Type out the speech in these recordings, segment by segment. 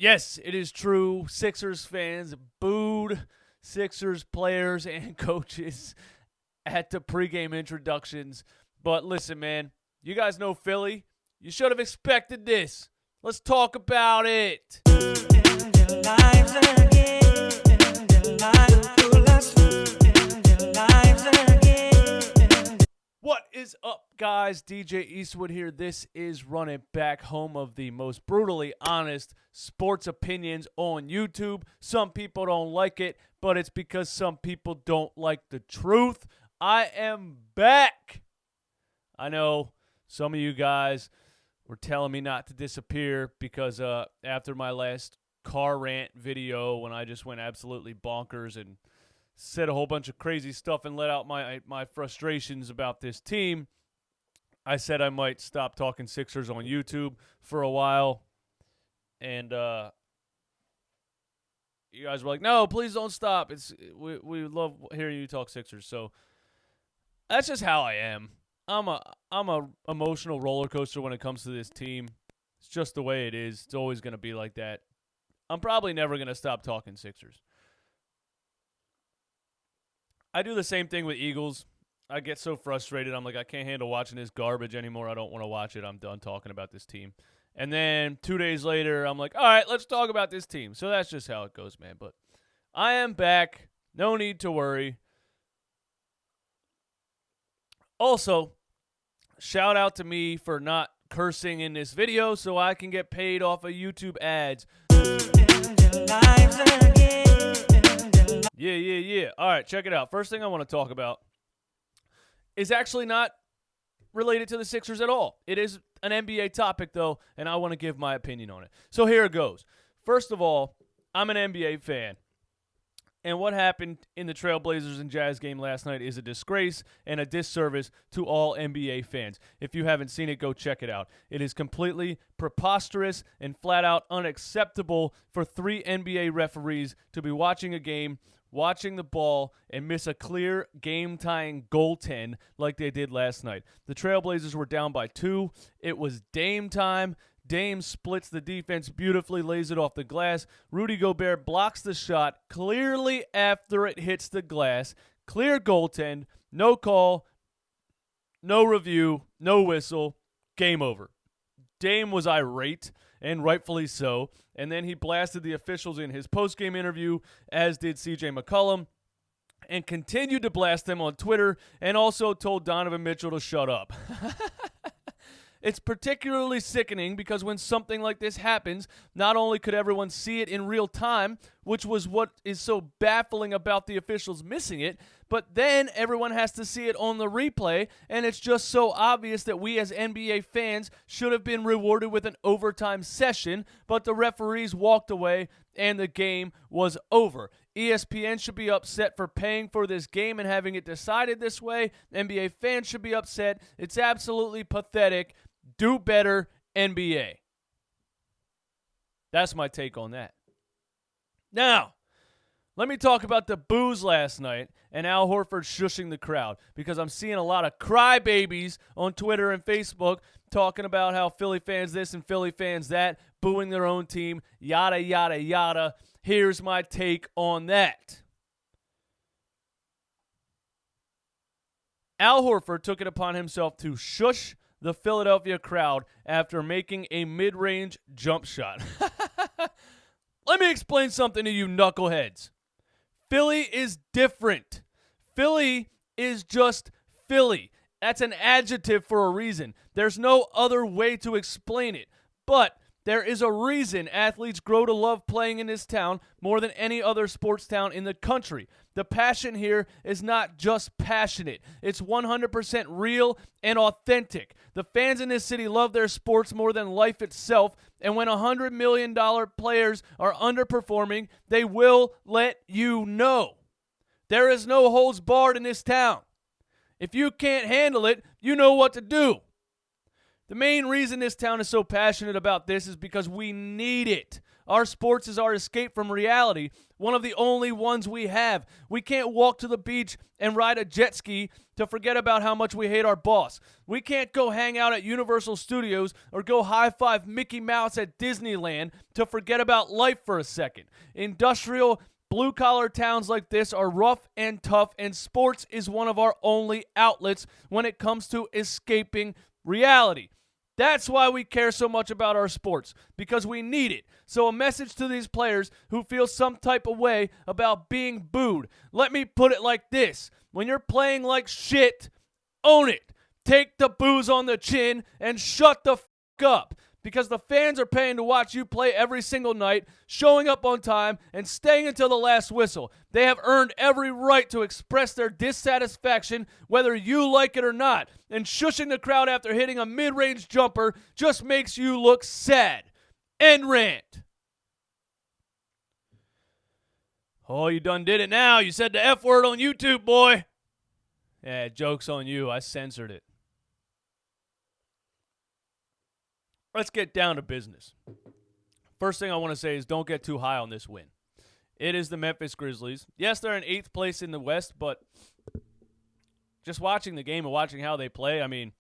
Yes, it is true. Sixers fans booed Sixers players and coaches at the pregame introductions. But listen, man, you guys know Philly. You should have expected this. Let's talk about it. What is up, guys? DJ Eastwood here. This is Run It Back, home of the most brutally honest sports opinions on YouTube. Some people don't like it, but it's because some people don't like the truth. I am back. I know some of you guys were telling me not to disappear because after my last car rant video when I just went absolutely bonkers and said a whole bunch of crazy stuff and let out my frustrations about this team, I said I might stop talking Sixers on YouTube for a while. And you guys were like, no, please don't stop. We love hearing you talk Sixers. So that's just how I am. I'm a emotional roller coaster when it comes to this team. It's just the way it is. It's always going to be like that. I'm probably never going to stop talking Sixers. I do the same thing with Eagles. I get so frustrated. I'm like, I can't handle watching this garbage anymore. I don't want to watch it. I'm done talking about this team. And then 2 days later, I'm like, all right, let's talk about this team. So that's just how it goes, man. But I am back. No need to worry. Also, shout out to me for not cursing in this video so I can get paid off of YouTube ads. Yeah. All right, check it out. First thing I want to talk about is actually not related to the Sixers at all. It is an NBA topic, though, and I want to give my opinion on it. So here it goes. First of all, I'm an NBA fan. And what happened in the Trailblazers and Jazz game last night is a disgrace and a disservice to all NBA fans. If you haven't seen it, go check it out. It is completely preposterous and flat out unacceptable for 3 NBA referees to be watching a game, watching the ball, and miss a clear game-tying goaltend like they did last night. The Trailblazers were down by 2. It was Dame time. Dame splits the defense beautifully, lays it off the glass. Rudy Gobert blocks the shot clearly after it hits the glass. Clear goaltend, no call, no review, no whistle, game over. Dame was irate, and rightfully so, and then he blasted the officials in his postgame interview, as did CJ McCollum, and continued to blast them on Twitter, and also told Donovan Mitchell to shut up. It's particularly sickening because when something like this happens, not only could everyone see it in real time, which was what is so baffling about the officials missing it, but then everyone has to see it on the replay, and it's just so obvious that we as NBA fans should have been rewarded with an overtime session, but the referees walked away and the game was over. ESPN should be upset for paying for this game and having it decided this way. NBA fans should be upset. It's absolutely pathetic. Do better, NBA. That's my take on that. Now, let me talk about the boos last night and Al Horford shushing the crowd, because I'm seeing a lot of crybabies on Twitter and Facebook talking about how Philly fans this and Philly fans that, booing their own team, yada, yada, yada. Here's my take on that. Al Horford took it upon himself to shush the Philadelphia crowd after making a mid-range jump shot. Let me explain something to you knuckleheads. Philly is different. Philly is just Philly. That's an adjective for a reason. There's no other way to explain it. But there is a reason athletes grow to love playing in this town more than any other sports town in the country. The passion here is not just passionate. It's 100% real and authentic. The fans in this city love their sports more than life itself, and when $100 million players are underperforming, they will let you know. There is no holds barred in this town. If you can't handle it, you know what to do. The main reason this town is so passionate about this is because we need it. Our sports is our escape from reality, one of the only ones we have. We can't walk to the beach and ride a jet ski to forget about how much we hate our boss. We can't go hang out at Universal Studios or go high-five Mickey Mouse at Disneyland to forget about life for a second. Industrial, blue-collar towns like this are rough and tough, and sports is one of our only outlets when it comes to escaping reality. That's why we care so much about our sports, because we need it. So a message to these players who feel some type of way about being booed. Let me put it like this. When you're playing like shit, own it. Take the boos on the chin and shut the f*** up. Because the fans are paying to watch you play every single night, showing up on time, and staying until the last whistle. They have earned every right to express their dissatisfaction, whether you like it or not. And shushing the crowd after hitting a mid-range jumper just makes you look sad. End rant. Oh, you done did it now. You said the F word on YouTube, boy. Yeah, joke's on you. I censored it. Let's get down to business. First thing I want to say is don't get too high on this win. It is the Memphis Grizzlies. Yes, they're in 8th place in the West, but just watching the game and watching how they play, I mean,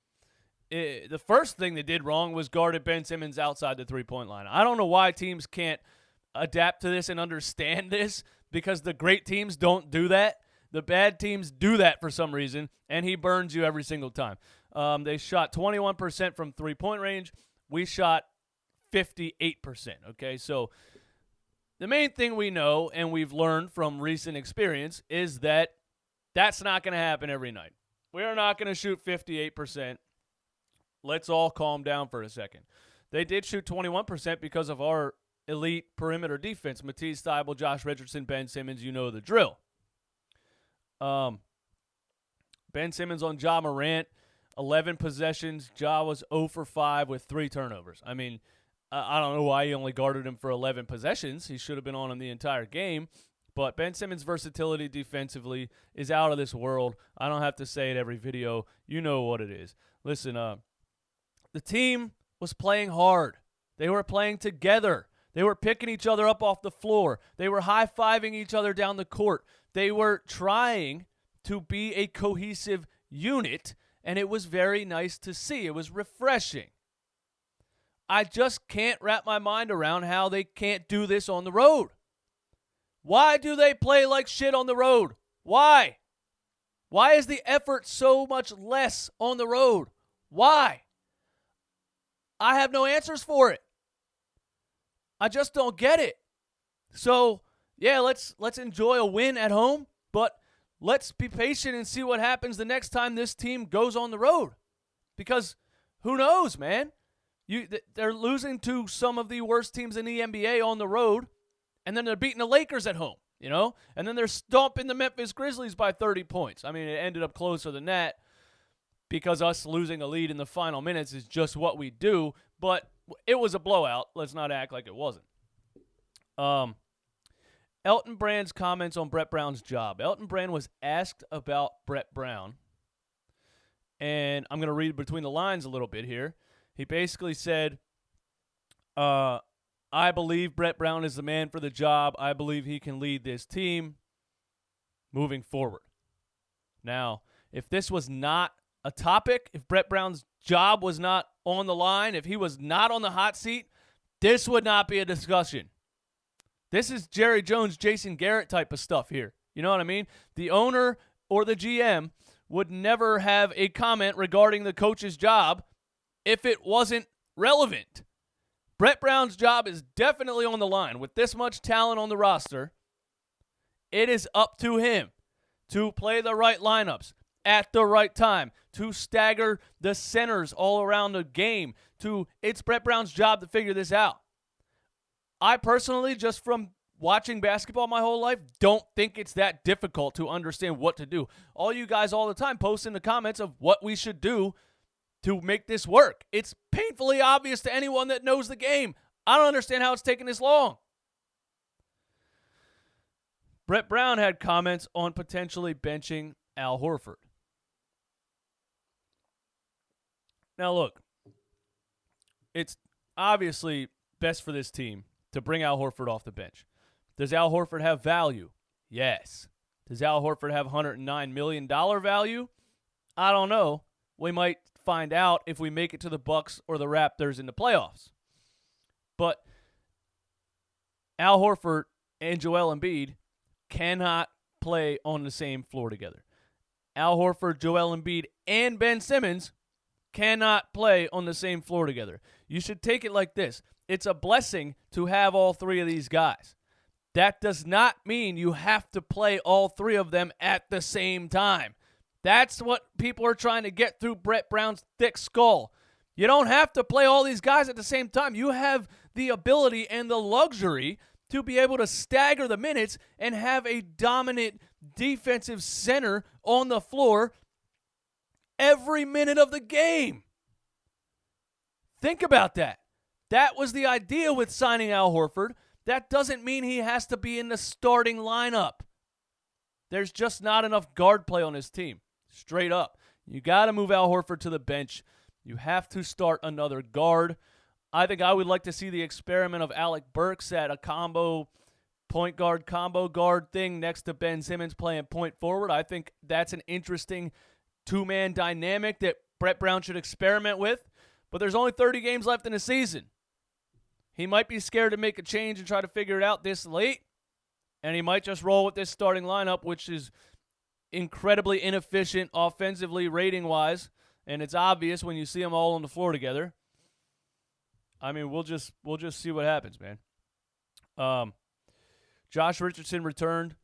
the first thing they did wrong was guarded Ben Simmons outside the three-point line. I don't know why teams can't adapt to this and understand this, because the great teams don't do that. The bad teams do that for some reason, and he burns you every single time. They shot 21% from three-point range. We shot 58%, okay? So the main thing we know and we've learned from recent experience is that that's not going to happen every night. We are not going to shoot 58%. Let's all calm down for a second. They did shoot 21% because of our elite perimeter defense. Matisse Thybulle, Josh Richardson, Ben Simmons, you know the drill. Ben Simmons on Ja Morant, 11 possessions. Ja was 0 for 5 with 3 turnovers. I mean, I don't know why he only guarded him for 11 possessions. He should have been on him the entire game. But Ben Simmons' versatility defensively is out of this world. I don't have to say it every video. You know what it is. Listen, the team was playing hard. They were playing together. They were picking each other up off the floor. They were high-fiving each other down the court. They were trying to be a cohesive unit, and it was very nice to see. It was refreshing. I just can't wrap my mind around how they can't do this on the road. Why do they play like shit on the road? Why? Why is the effort so much less on the road? Why? I have no answers for it. I just don't get it. So, yeah, let's enjoy a win at home, but let's be patient and see what happens the next time this team goes on the road. Because who knows, man? They're losing to some of the worst teams in the NBA on the road, and then they're beating the Lakers at home, you know? And then they're stomping the Memphis Grizzlies by 30 points. I mean, it ended up closer than that because us losing a lead in the final minutes is just what we do, but it was a blowout. Let's not act like it wasn't. Elton Brand's comments on Brett Brown's job. Elton Brand was asked about Brett Brown, and I'm going to read between the lines a little bit here. He basically said, I believe Brett Brown is the man for the job. I believe he can lead this team moving forward. Now, if this was not a topic, if Brett Brown's job was not on the line, if he was not on the hot seat, this would not be a discussion. This is Jerry Jones, Jason Garrett type of stuff here. You know what I mean? The owner or the GM would never have a comment regarding the coach's job if it wasn't relevant. Brett Brown's job is definitely on the line. With this much talent on the roster, it is up to him to play the right lineups at the right time, to stagger the centers all around the game. It's Brett Brown's job to figure this out. I personally, just from watching basketball my whole life, don't think it's that difficult to understand what to do. All you guys all the time post in the comments of what we should do to make this work. It's painfully obvious to anyone that knows the game. I don't understand how it's taking this long. Brett Brown had comments on potentially benching Al Horford. Now look, it's obviously best for this team to bring Al Horford off the bench. Does Al Horford have value? Yes. Does Al Horford have $109 million value? I don't know. We might find out if we make it to the Bucks or the Raptors in the playoffs. But Al Horford and Joel Embiid cannot play on the same floor together. Al Horford, Joel Embiid, and Ben Simmons cannot play on the same floor together. You should take it like this. It's a blessing to have all three of these guys. That does not mean you have to play all three of them at the same time. That's what people are trying to get through Brett Brown's thick skull. You don't have to play all these guys at the same time. You have the ability and the luxury to be able to stagger the minutes and have a dominant defensive center on the floor every minute of the game. Think about that. That was the idea with signing Al Horford. That doesn't mean he has to be in the starting lineup. There's just not enough guard play on his team. Straight up. You got to move Al Horford to the bench. You have to start another guard. I think I would like to see the experiment of Alec Burks at a point guard, combo guard thing next to Ben Simmons playing point forward. I think that's an interesting two-man dynamic that Brett Brown should experiment with. But there's only 30 games left in the season. He might be scared to make a change and try to figure it out this late. And he might just roll with this starting lineup, which is incredibly inefficient offensively, rating-wise. And it's obvious when you see them all on the floor together. I mean, we'll just see what happens, man. Josh Richardson returned.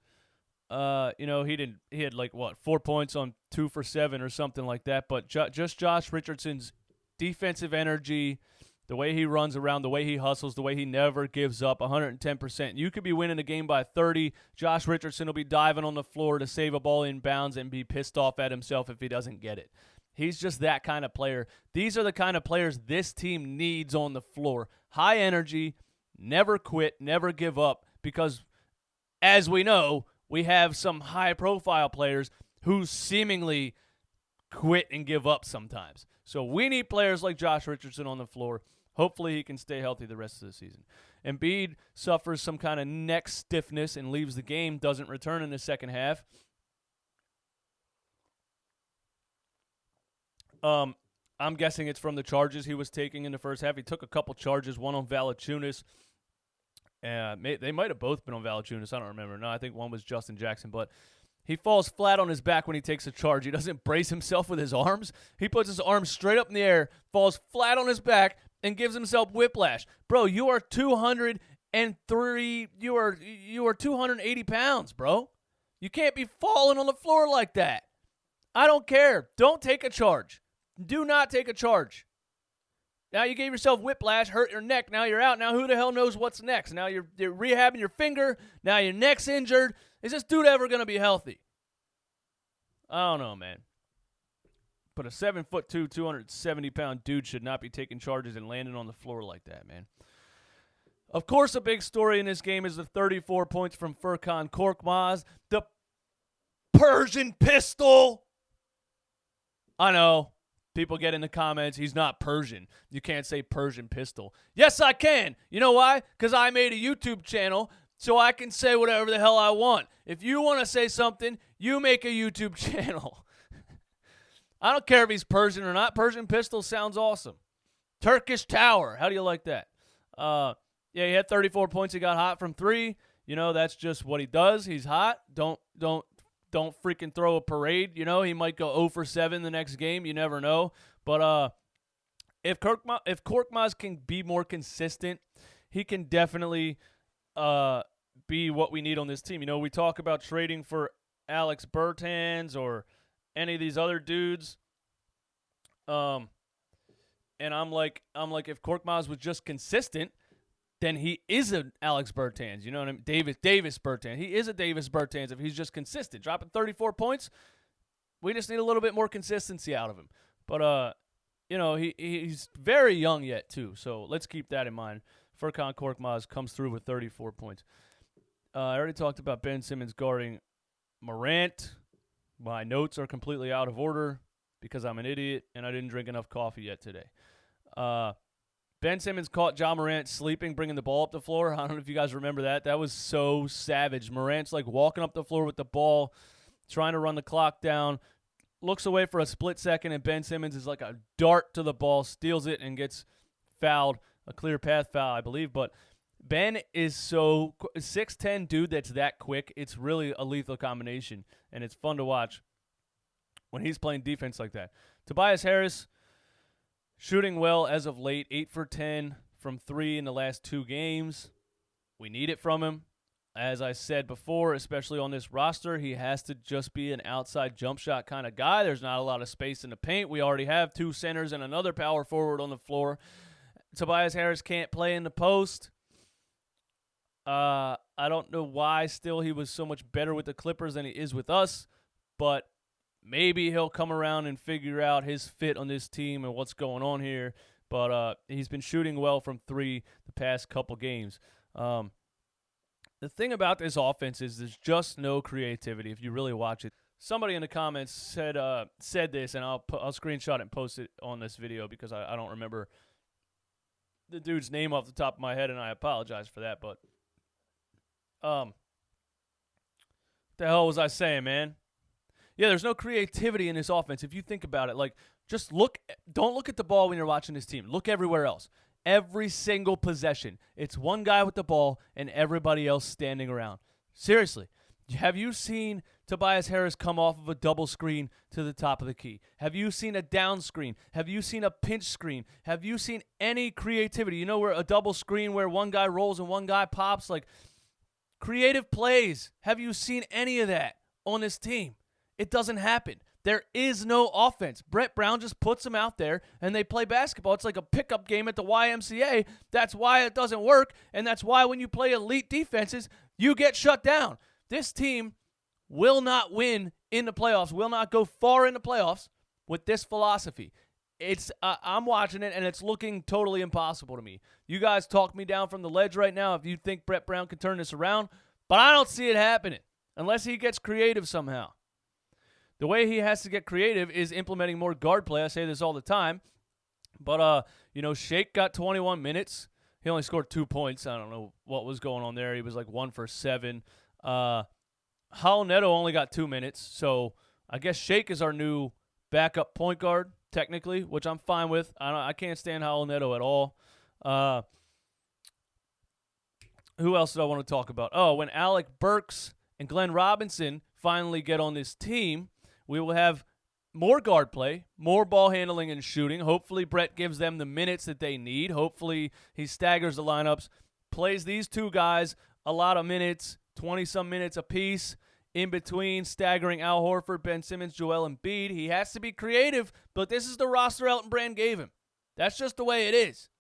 He had 4 points on 2 for 7 or something like that. But just Josh Richardson's defensive energy, the way he runs around, the way he hustles, the way he never gives up, 110%. You could be winning a game by 30. Josh Richardson will be diving on the floor to save a ball inbounds and be pissed off at himself if he doesn't get it. He's just that kind of player. These are the kind of players this team needs on the floor. High energy, never quit, never give up, because as we know, we have some high-profile players who seemingly quit and give up sometimes. So we need players like Josh Richardson on the floor. Hopefully he can stay healthy the rest of the season. Embiid suffers some kind of neck stiffness and leaves the game, doesn't return in the second half. I'm guessing it's from the charges he was taking in the first half. He took a couple charges, one on Valanciunas. They might have both been on Valanciunas. I don't remember. No, I think one was Justin Jackson. But he falls flat on his back when he takes a charge. He doesn't brace himself with his arms. He puts his arms straight up in the air, falls flat on his back, and gives himself whiplash. Bro, you are 203. You are 280 pounds, bro. You can't be falling on the floor like that. I don't care. Don't take a charge. Do not take a charge. Now you gave yourself whiplash, hurt your neck. Now you're out. Now who the hell knows what's next? Now you're rehabbing your finger. Now your neck's injured. Is this dude ever going to be healthy? I don't know, man. But a 7'2", 270-pound dude should not be taking charges and landing on the floor like that, man. Of course, a big story in this game is the 34 points from Furkan Korkmaz, the Persian pistol. I know. People get in the comments, he's not Persian. You can't say Persian pistol. Yes, I can. You know why? Because I made a YouTube channel so I can say whatever the hell I want. If you want to say something, you make a YouTube channel. I don't care if he's Persian or not. Persian pistol sounds awesome. Turkish tower. How do you like that? Yeah, he had 34 points. He got hot from 3. You know, that's just what he does. He's hot. Don't freaking throw a parade. You know, he might go 0 for 7 the next game. You never know. But if Korkmaz can be more consistent, he can definitely be what we need on this team. You know, we talk about trading for Alex Bertans or any of these other dudes. And I'm like, if Korkmaz was just consistent, then he is an Alex Bertans. You know what I mean? Davis Bertans. He is a Davis Bertans if he's just consistent. Dropping 34 points, we just need a little bit more consistency out of him. But, he's very young yet, too. So let's keep that in mind. Furkan Korkmaz comes through with 34 points. I already talked about Ben Simmons guarding Morant. My notes are completely out of order because I'm an idiot and I didn't drink enough coffee yet today. Ben Simmons caught Ja Morant sleeping, bringing the ball up the floor. I don't know if you guys remember that. That was so savage. Morant's like walking up the floor with the ball, trying to run the clock down, looks away for a split second, and Ben Simmons is like a dart to the ball, steals it, and gets fouled. A clear path foul, I believe. But Ben is so 6'10" dude that's that quick. It's really a lethal combination, and it's fun to watch when he's playing defense like that. Tobias Harris, shooting well as of late, 8 for 10 from 3 in the last 2 games. We need it from him. As I said before, especially on this roster, he has to just be an outside jump shot kind of guy. There's not a lot of space in the paint. We already have 2 centers and another power forward on the floor. Tobias Harris can't play in the post. I don't know why still he was so much better with the Clippers than he is with us, but maybe he'll come around and figure out his fit on this team and what's going on here. But he's been shooting well from 3 the past couple games. The thing about this offense is there's just no creativity if you really watch it. Somebody in the comments said this, and I'll screenshot it and post it on this video because I don't remember the dude's name off the top of my head, and I apologize for that. But what the hell was I saying, man? Yeah, there's no creativity in this offense. If you think about it, like, just don't look at the ball when you're watching this team. Look everywhere else. Every single possession, it's one guy with the ball and everybody else standing around. Seriously, have you seen Tobias Harris come off of a double screen to the top of the key? Have you seen a down screen? Have you seen a pinch screen? Have you seen any creativity? You know, where a double screen where one guy rolls and one guy pops, like creative plays. Have you seen any of that on this team? It doesn't happen. There is no offense. Brett Brown just puts them out there, and they play basketball. It's like a pickup game at the YMCA. That's why it doesn't work, and that's why when you play elite defenses, you get shut down. This team will not win in the playoffs, will not go far in the playoffs with this philosophy. I'm watching it, and it's looking totally impossible to me. You guys talk me down from the ledge right now if you think Brett Brown can turn this around, but I don't see it happening unless he gets creative somehow. The way he has to get creative is implementing more guard play. I say this all the time. But, Shake got 21 minutes. He only scored 2 points. I don't know what was going on there. He was like 1 for 7. Hal Neto only got 2 minutes. So I guess Shake is our new backup point guard, technically, which I'm fine with. I can't stand Hal Neto at all. Who else did I want to talk about? Oh, when Alec Burks and Glenn Robinson finally get on this team, we will have more guard play, more ball handling and shooting. Hopefully, Brett gives them the minutes that they need. Hopefully, he staggers the lineups, plays these 2 guys a lot of minutes, 20-some minutes apiece, in between, staggering Al Horford, Ben Simmons, Joel Embiid. He has to be creative, but this is the roster Elton Brand gave him. That's just the way it is.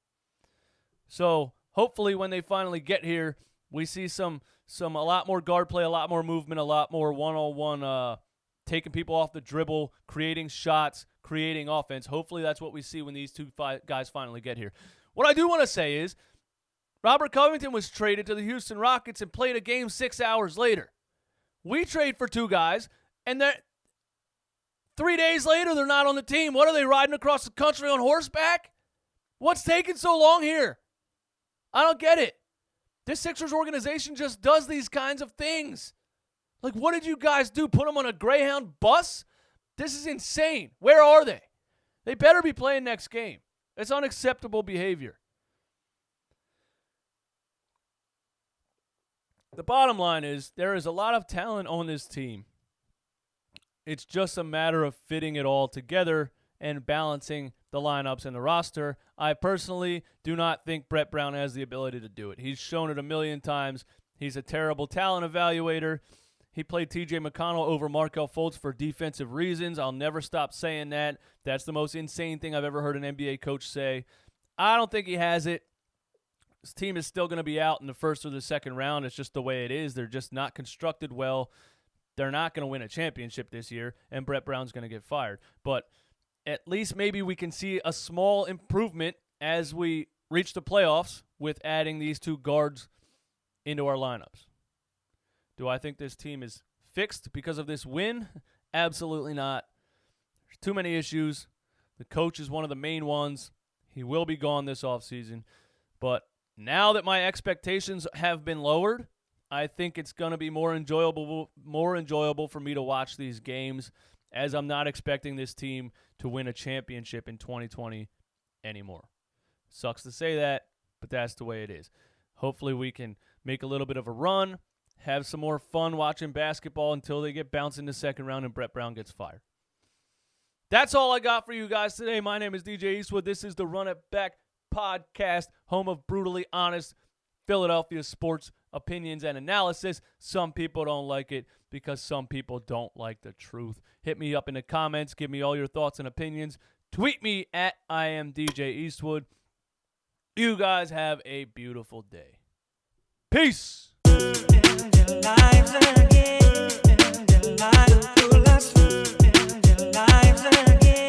So, hopefully, when they finally get here, we see a lot more guard play, a lot more movement, a lot more one-on-one taking people off the dribble, creating shots, creating offense. Hopefully that's what we see when these 2 guys finally get here. What I do want to say is Robert Covington was traded to the Houston Rockets and played a game 6 hours later. We trade for 2 guys, and 3 days later they're not on the team. What are they, riding across the country on horseback? What's taking so long here? I don't get it. This Sixers organization just does these kinds of things. Like, what did you guys do? Put them on a Greyhound bus? This is insane. Where are they? They better be playing next game. It's unacceptable behavior. The bottom line is there is a lot of talent on this team. It's just a matter of fitting it all together and balancing the lineups and the roster. I personally do not think Brett Brown has the ability to do it. He's shown it a million times. He's a terrible talent evaluator. He played T.J. McConnell over Markelle Fultz for defensive reasons. I'll never stop saying that. That's the most insane thing I've ever heard an NBA coach say. I don't think he has it. This team is still going to be out in the first or the second round. It's just the way it is. They're just not constructed well. They're not going to win a championship this year, and Brett Brown's going to get fired. But at least maybe we can see a small improvement as we reach the playoffs with adding these 2 guards into our lineups. Do I think this team is fixed because of this win? Absolutely not. There's too many issues. The coach is one of the main ones. He will be gone this offseason. But now that my expectations have been lowered, I think it's going to be more enjoyable for me to watch these games, as I'm not expecting this team to win a championship in 2020 anymore. Sucks to say that, but that's the way it is. Hopefully we can make a little bit of a run, have some more fun watching basketball until they get bounced in the second round and Brett Brown gets fired. That's all I got for you guys today. My name is DJ Eastwood. This is the Run It Back podcast, home of brutally honest Philadelphia sports opinions and analysis. Some people don't like it because some people don't like the truth. Hit me up in the comments. Give me all your thoughts and opinions. Tweet me at I am DJ Eastwood. You guys have a beautiful day. Peace. Lives again.